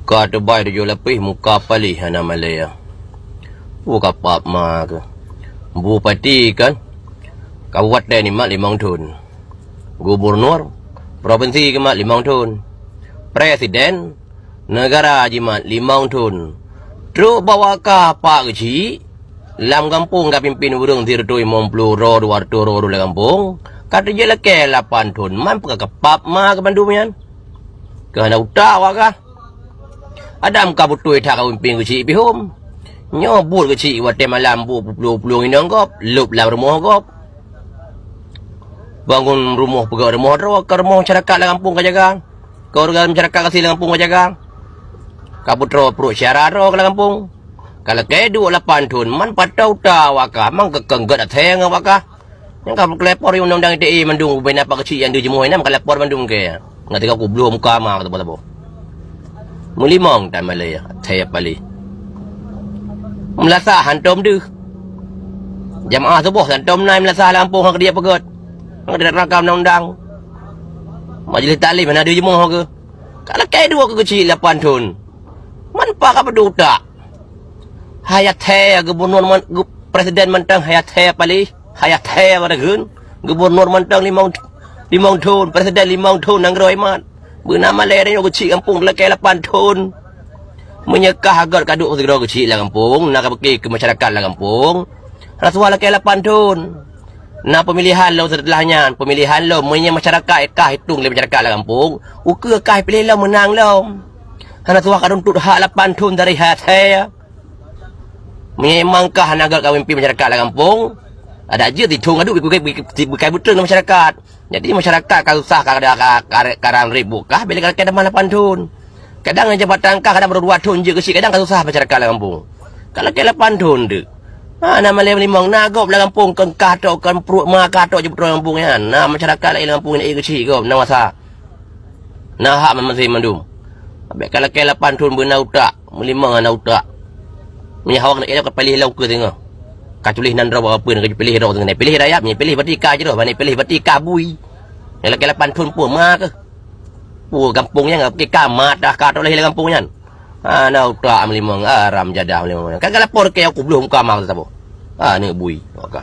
Muka terbaik dia jual lapis, muka palih anak Malaya. Buka pap ma ke. Bupati kan. Kabupaten ni mak 5 tahun. Gubernur provinsi ke mak 5 tahun. Presiden negara jimat 5 tahun. Terus bawa ka pak kecil. Lam kampung ka pimpin burung tirtui 50 ro 200 ro dalam kampung. Kata je leke 8 tahun. Man ke pap ma ke Bandung yan. Kena utawa ka. Adam ka butui tak ka pimpin kecil pihum. Nyobul kecil wate malam bu puluh-puluh inang kop, lup lam rumah kop. Bangun rumah pegawai rumah ro ke rumah masyarakat dalam kampung ka jaga. Kau orang masyarakat kasih dalam kampung ka jaga. Ka putro perut syarat ro ke dalam kampung. Kalau ke 28 tahun man patau tawa ka mang kekengget atheng waka. Yang ka kelepor undang-undang ITE Bandung ben apa kecil yang dijemuh nam kelepor Bandung ke. Ngati ka ku belum muka ma kata apa. Mulimong tak Malaya, saya balik. Melasa hantum tu. Jamaah subuh hantum naik melasa Lampung hak dia pegot. Hak dia rakam undang-undang. Majlis taklim mana ada jemuh ke. Kalau kai dua ke kecil 8 tahun. Man pa ka berduta. Hayat hai gubernur presiden mentang hayat hai balik. Hayat hai pada gun. Gubernur mentang 5 tahun, presiden 5 tahun nang roi mat. Bernama lain yang kecil kampung lekai 8 tahun. Menyekah agar kaduk segera kecil lah kampung. Nak pergi ke masyarakat lah kampung. Rasuah lekai 8 tahun. Nak pemilihan lo setelahnya. Pemilihan lo punya masyarakat kah hitung le masyarakat lah kampung. Uka kah pilih lo menang lo. Rasuah kadung tut hak 8 tahun dari hat saya. Memangkah nak agar kawin masyarakat lah kampung. Ada aja ditung aduk bukai betul masyarakat. Jadi masyarakat kalau usah karang ribu kah bila kadang mana 8 tahun. Kadang jabatan kah kadang baru 2 tahun je kecil kadang kalau usah masyarakat lah kampung. Kalau ke 8 tahun tu. Nama lain limang nagop lah kampung kan katok kan perut ma katok je betul kampung ya. Nah masyarakat lain kampung ni kecil kau nak masa. Nah hak masih mandum. Abek kalau ke 8 tahun benar utak, melimang anak utak. Menyahawak nak elok pilih lau ke tengah. Kau tulis nan rawa apa nak pilih rawa tengah. Pilih rakyat ni pilih batika je dah. Mana pilih batika bui. Yang lagi 8 tahun pun mak ke. Kampungnya enggak pakai kamat dah katok lahir kampungnya. Nak utak melimang aram jadah melimang. Kan lapor ke aku belum kamar tu apa. Ni bui. Okey.